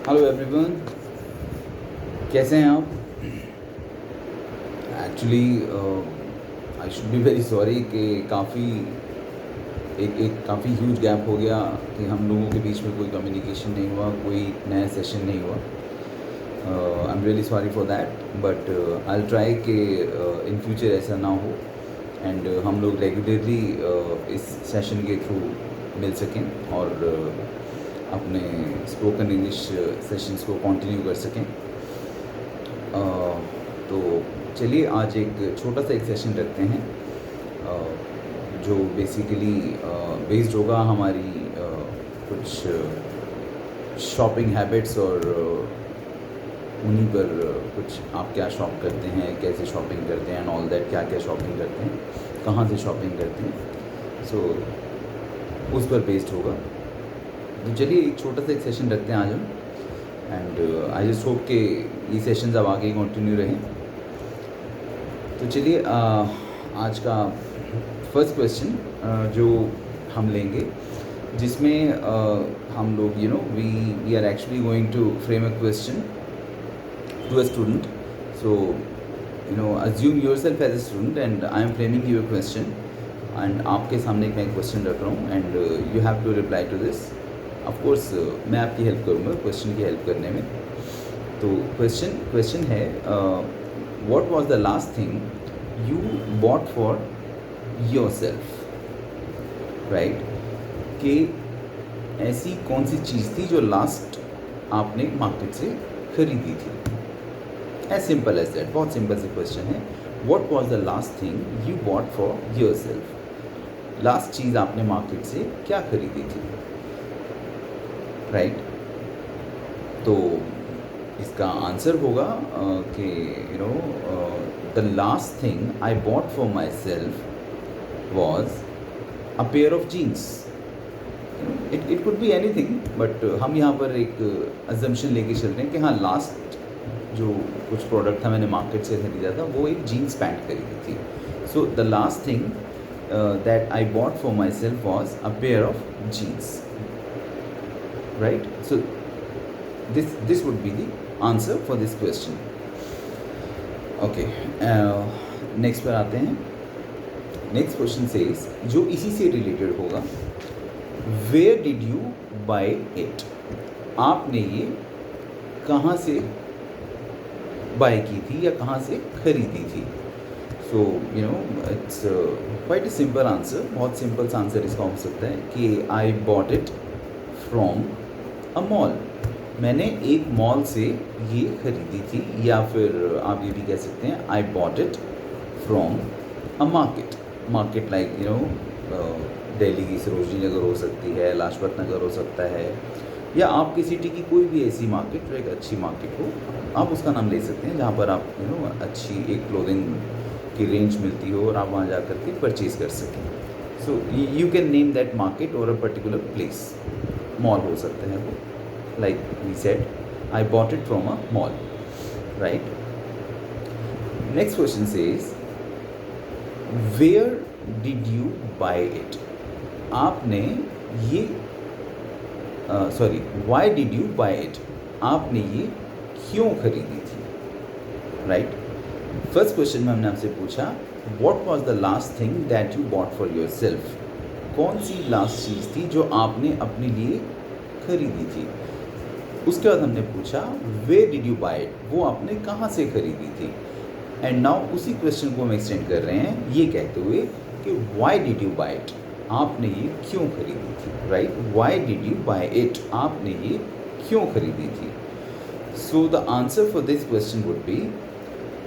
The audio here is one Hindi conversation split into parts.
हेलो एवरीवन, कैसे हैं आप? Actually I should be very sorry कि काफ़ी ह्यूज गैप हो गया कि हम लोगों के बीच में कोई कम्युनिकेशन नहीं हुआ, कोई नया सेशन नहीं हुआ। I am really sorry for that, but I will try कि इन फ्यूचर ऐसा ना हो एंड हम लोग रेगुलरली इस सेशन के थ्रू मिल सकें और अपने स्पोकन इंग्लिश सेशंस को कंटिन्यू कर सकें। तो चलिए आज एक छोटा सा एक सेशन रखते हैं जो बेसिकली बेस्ड होगा हमारी कुछ शॉपिंग हैबिट्स और उन्हीं पर कुछ आप क्या शॉप करते हैं, कैसे शॉपिंग करते हैं एंड ऑल दैट, क्या क्या शॉपिंग करते हैं, कहाँ से शॉपिंग करते हैं, सो उस पर बेस्ड होगा। तो चलिए एक छोटा सा एक सेशन रखते हैं आज हम एंड आई जस्ट होप कि ये सेशंस अब आगे कंटिन्यू रहें। तो चलिए आज का फर्स्ट क्वेश्चन जो हम लेंगे, जिसमें हम लोग we are actually going to frame a question to a student. So assume yourself as a student and I am framing you a question and आपके सामने मैं एक क्वेश्चन रख रहा हूँ and you have to reply to this. Of course मैं आपकी हेल्प करूँगा क्वेश्चन की हेल्प करने में। तो क्वेश्चन है, what was the last thing you bought for yourself, right? कि ऐसी कौन सी चीज़ थी जो लास्ट आपने मार्केट से खरीदी थी। एज सिंपल एज दैट, बहुत सिंपल सी क्वेश्चन है। What was the last thing you bought for yourself, last चीज़ आपने मार्केट से क्या खरीदी थी, राइट? तो इसका आंसर होगा कि the last thing I bought for myself was a pair of jeans. It could be anything, but हम यहाँ पर एक अजम्पशन लेके चल रहे हैं कि हाँ, लास्ट जो कुछ प्रोडक्ट था मैंने मार्केट से खरीदा था वो एक जीन्स पैंट खरीदी थी। So the last thing that I bought for myself was a pair of jeans, right? So this would be the answer for this question. Okay, next पर आते हैं। नेक्स्ट क्वेश्चन सेज, जो इसी से रिलेटेड होगा, where did you buy it, आपने ये कहाँ से बाय की थी या कहाँ से खरीदी थी। So it's quite a simple answer, बहुत सिंपल सा आंसर इसका हो सकता है कि I bought it from a mall, मैंने एक मॉल से ये खरीदी थी, या फिर आप ये भी कह सकते हैं आई bought it from a market like Delhi की सरोजनी नगर हो सकती है, लाजपत नगर हो सकता है, या आपकी सिटी की कोई भी ऐसी मार्केट जो एक अच्छी मार्केट हो, आप उसका नाम ले सकते हैं जहाँ पर आप अच्छी एक क्लोथिंग की रेंज मिलती हो और आप वहाँ जा कर के परचेज़ कर सकें। So you can name that market और अ पर्टिकुलर प्लेस, मॉल हो सकता है वो, like we said, I bought it from a mall, right? Next question says, where did you buy it, आपने ये why did you buy it, आपने ये क्यों खरीदी थी, right? फर्स्ट क्वेश्चन में हमने आपसे पूछा what was the last thing that you bought for yourself, कौन सी लास्ट चीज़ थी जो आपने अपने लिए खरीदी थी। उसके बाद हमने पूछा वे डिड यू बाय इट, वो आपने कहाँ से खरीदी थी। एंड नाउ उसी क्वेश्चन को हम एक्सटेंड कर रहे हैं ये कहते हुए कि why did you buy it, आपने ये क्यों खरीदी थी, right? Why did you buy it, आपने ये क्यों खरीदी थी। So the answer for this question would be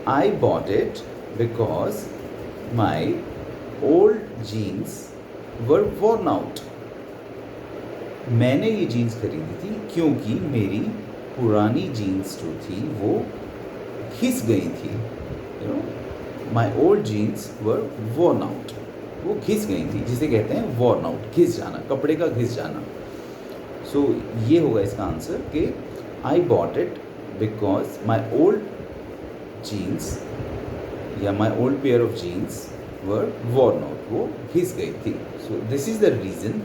I bought it because my old jeans were worn out, मैंने ये जीन्स खरीदी थी क्योंकि मेरी पुरानी जीन्स जो थी वो घिस गई थी। My old jeans were worn out, वो घिस गई थी, जिसे कहते हैं वॉर्न आउट, घिस जाना, कपड़े का घिस जाना। सो ये होगा इसका आंसर कि I bought it because my old jeans या my old pair of jeans were worn out, वो घिस गई थी। So this is the reason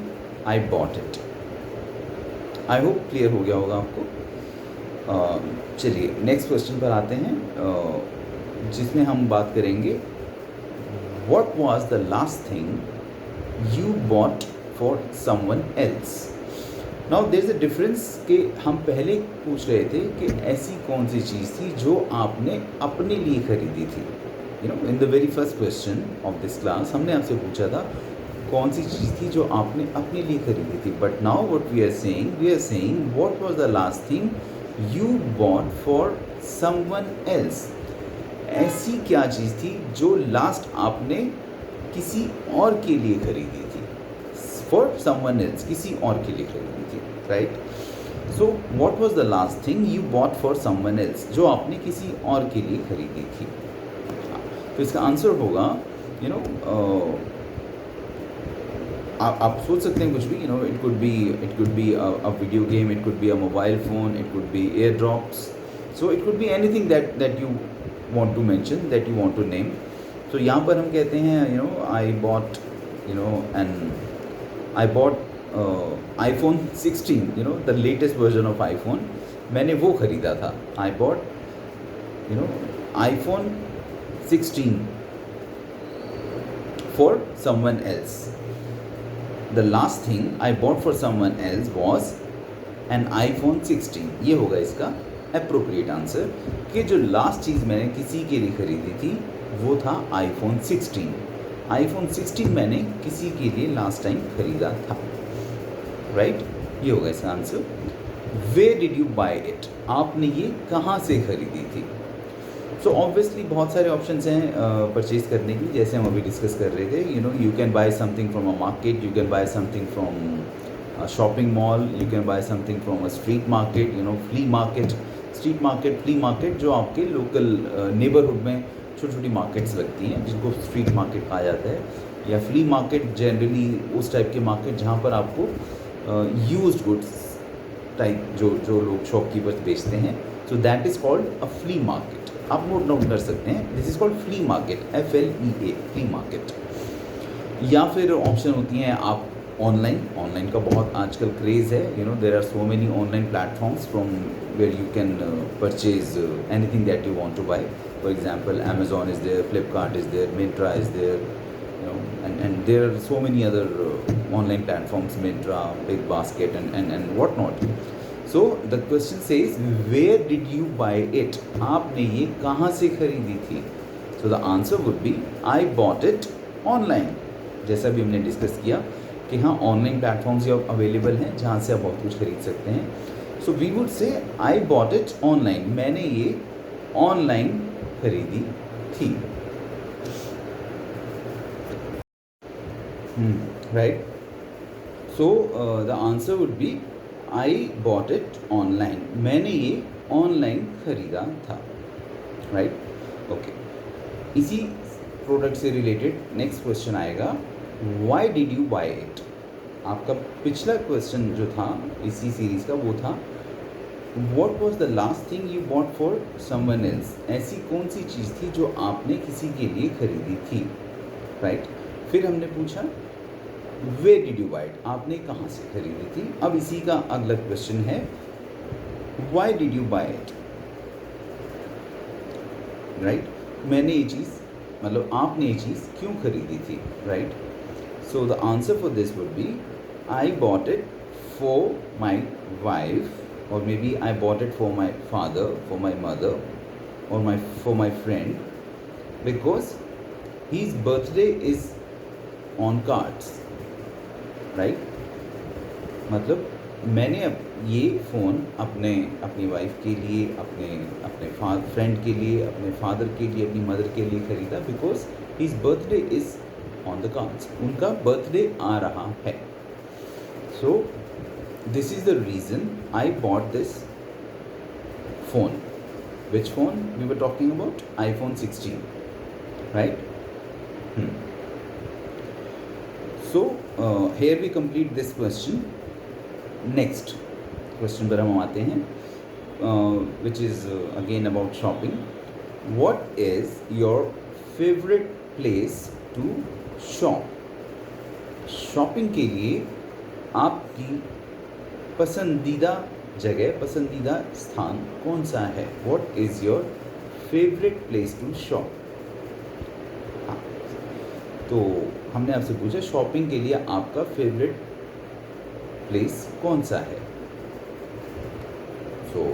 I bought it. I hope clear हो गया होगा आपको। चलिए नेक्स्ट क्वेश्चन पर आते हैं, जिसमें हम बात करेंगे what was the last thing you bought for someone else. Now there is a difference कि हम पहले पूछ रहे थे कि ऐसी कौन सी चीज़ थी जो आपने अपने लिए खरीदी थी। You know, in the very first question of this class हमने आपसे पूछा था कौन सी चीज़ थी जो आपने अपने लिए खरीदी थी। But now what we are saying what was the last thing you bought for someone else. ऐसी क्या चीज़ थी जो लास्ट आपने किसी और के लिए खरीदी थी, फॉर समवन एल्स, किसी और के लिए खरीदी थी, right. So what was the last thing you bought for someone else, जो आपने किसी और के लिए खरीदी थी। तो इसका आंसर होगा यू नो, आप सोच सकते हैं कुछ भी, you know, it could be a video game, it could be a mobile phone, it could B air drops, so it could be anything that you want to mention, that you want to name. So यहाँ पर हम कहते हैं you know I bought you know and I bought iPhone 16, you know the latest version of iPhone, मैंने वो ख़रीदा था। I bought you know iPhone 16 for someone else. The last thing I bought for someone else was an iPhone 16. ये होगा इसका अप्रोप्रिएट आंसर कि जो लास्ट चीज़ मैंने किसी के लिए ख़रीदी थी वो था iPhone 16। iPhone 16 मैंने किसी के लिए लास्ट टाइम ख़रीदा था, राइट। ये होगा इसका answer. Where did you buy it, आपने ये कहाँ से ख़रीदी थी। सो ऑब्वियसली बहुत सारे ऑप्शंस हैं परचेज करने की, जैसे हम अभी डिस्कस कर रहे थे। You know, you can buy something from a market, you can buy something from shopping mall, you can buy something from a street market, you know flea market, street market, flea market, जो आपके लोकल नेबरहुड में छोटी छोटी मार्केट्स लगती हैं जिनको स्ट्रीट मार्केट कहा जाता है, या फ्ली मार्केट जनरली उस टाइप के मार्केट जहाँ पर आपको यूज्ड गुड्स टाइप जो लोग शॉपकीपर्स बेचते हैं, so that is called a flea market. आप नोट कर सकते हैं, this is called flea market, FLEA, flea market. या फिर ऑप्शन होती हैं आप ऑनलाइन का बहुत आजकल क्रेज़ है। You know, there are so many online platforms from where you can purchase anything that you want to buy. For example, Amazon is there, Flipkart is there, Myntra is there, you know, and there are so many other online platforms, Myntra, Big Basket and what not. So the question says where did you buy it, आपने ये कहाँ से खरीदी थी। So the answer would be I bought it online। जैसा भी हमने डिस्कस किया कि हाँ, ऑनलाइन प्लेटफॉर्म्स ये अवेलेबल हैं जहाँ से आप बहुत कुछ खरीद सकते हैं। So we would say I bought it online, मैंने ये ऑनलाइन खरीदी थी, right. So the answer would be I bought it online, मैंने ये ऑनलाइन खरीदा था, राइट। ओके, इसी प्रोडक्ट से रिलेटेड नेक्स्ट क्वेश्चन आएगा, why did you buy it. आपका पिछला क्वेश्चन जो था इसी सीरीज़ का वो था what was the last thing you bought for someone else. ऐसी कौन सी चीज़ थी जो आपने किसी के लिए खरीदी थी, राइट। फिर हमने पूछा where did you buy it, आपने कहाँ से खरीदी थी। अब इसी का अगला क्वेश्चन है why did you buy it, right. मैंने ये चीज़, मतलब आपने ये चीज़ क्यों खरीदी थी, right. So the answer for this would be I bought it for my wife, or maybe I bought it for my father, for my mother, or for my friend, because his birthday is on cards, right। मतलब मैंने ये फ़ोन अपनी वाइफ के लिए, अपने फ्रेंड के लिए, अपने फादर के लिए, अपनी मदर के लिए ख़रीदा because his birthday is on the cards, उनका बर्थडे आ रहा है। So this is the reason I bought this phone. Which phone we were talking about? iPhone 16, right. So here we complete this question. Next question पर हम आते हैं, which is again about shopping. What is your favourite place to shop. Shopping के लिए आपकी पसंदीदा जगह, पसंदीदा स्थान कौन सा है? What is your favourite place to shop? हाँ, तो हमने आपसे पूछा शॉपिंग के लिए आपका फेवरेट प्लेस कौन सा है? So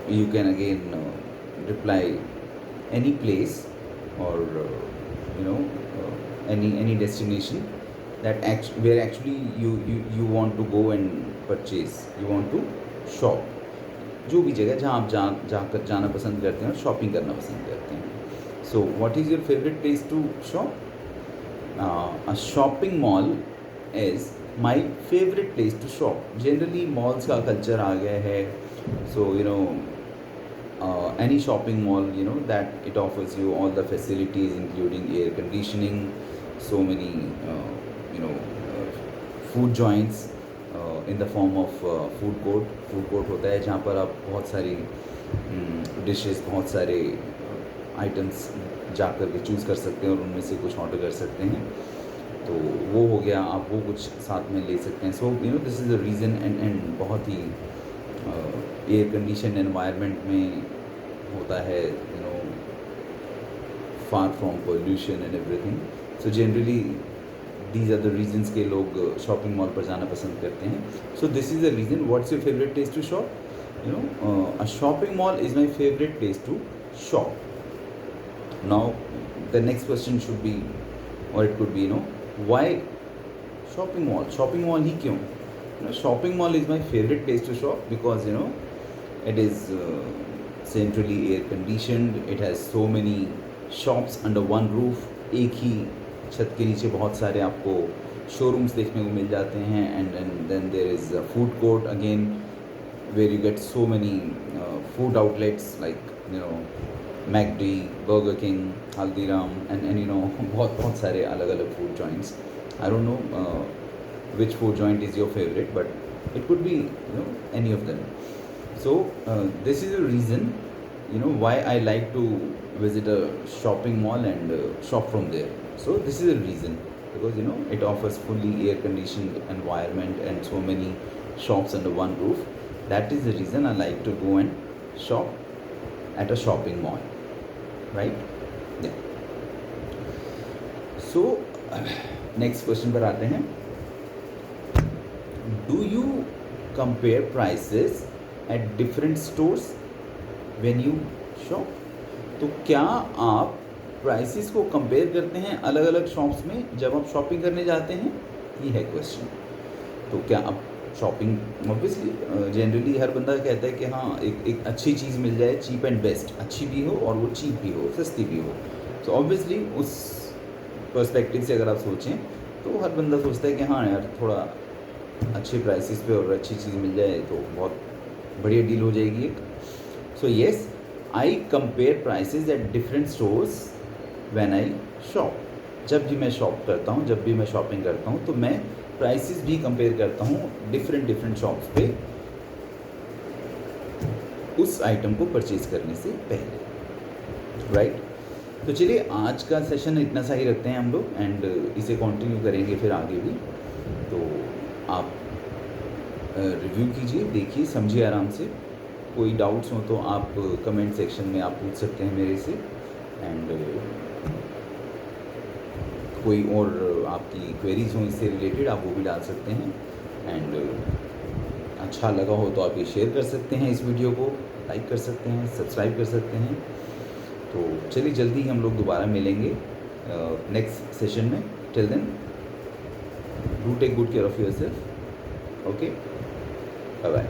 you can again reply any place or any destination that where actually you want to go and purchase, you want to shop, जो भी जगह जहाँ आप जाकर जाना पसंद करते हैं और शॉपिंग करना पसंद करते हैं. So what is your favourite place to shop? A shopping mall is my favourite place to shop. Generally malls का कल्चर आ गया है, सो any shopping mall that it offers you all the facilities including air conditioning, so many food joints in the form of food court होता है जहाँ पर आप बहुत सारी डिशेस, बहुत सारे आइटम्स जा कर के चूज़ कर सकते हैं और उनमें से कुछ ऑर्डर कर सकते हैं. तो वो हो गया, आप वो कुछ साथ में ले सकते हैं. So this is the reason. And बहुत ही एयर कंडीशन एनवायरनमेंट में होता है, far from pollution and everything. So generally these are the reasons के लोग शॉपिंग मॉल पर जाना पसंद करते हैं. So this is the reason. What's your favourite place to shop? A shopping mall is my favourite place to shop. Now the next question should be, और it could be why shopping mall? Shopping mall ही क्यों? Shopping mall is my favorite place to shop because it is centrally air conditioned. It has so many shops under one roof. एक ही छत के नीचे बहुत सारे आपको showrooms देखने को मिल जाते हैं. and then there is a food court again where you get so many food outlets like McD, Burger King, Haldiram and बहुत सारे अलग अलग food joints. I don't know which food joint is your favorite, but it could be any of them. So this is the reason why I like to visit a shopping mall and shop from there. So this is the reason, because it offers fully air conditioned environment and so many shops under one roof. That is the reason I like to go and shop at a shopping mall, right? Yeah. So next question पर आते हैं. Do you compare prices at different stores when you shop? तो क्या आप प्राइसेस को कंपेयर करते हैं अलग अलग शॉप्स में जब आप शॉपिंग करने जाते हैं? ये है क्वेश्चन. तो क्या आप शॉपिंग, ऑब्वियसली जनरली हर बंदा कहता है कि हाँ एक अच्छी चीज़ मिल जाए, चीप एंड बेस्ट, अच्छी भी हो और वो चीप भी हो, सस्ती भी हो. तो ऑब्वियसली उस पर्सपेक्टिव से अगर आप सोचें तो हर बंदा सोचता है कि हाँ यार थोड़ा अच्छे प्राइसेस पे और अच्छी चीज़ मिल जाए तो बहुत बढ़िया डील हो जाएगी एक. So yes, I compare prices at different stores when I shop. जब भी मैं शॉप करता हूँ, जब भी मैं शॉपिंग करता हूँ तो मैं प्राइसेस भी कंपेयर करता हूँ डिफरेंट शॉप्स पे उस आइटम को परचेज करने से पहले, राइट? तो चलिए आज का सेशन इतना सा ही रखते हैं हम लोग एंड इसे कंटिन्यू करेंगे फिर आगे भी. तो आप रिव्यू कीजिए, देखिए, समझिए आराम से. कोई डाउट्स हो तो आप कमेंट सेक्शन में आप पूछ सकते हैं मेरे से. एंड कोई और आपकी क्वेरीज हो इससे रिलेटेड आप वो भी डाल सकते हैं. एंड अच्छा लगा हो तो आप ये शेयर कर सकते हैं, इस वीडियो को लाइक कर सकते हैं, सब्सक्राइब कर सकते हैं. तो चलिए जल्दी हम लोग दोबारा मिलेंगे नेक्स्ट सेशन में. Till then do take good care of yourself. Okay, bye bye.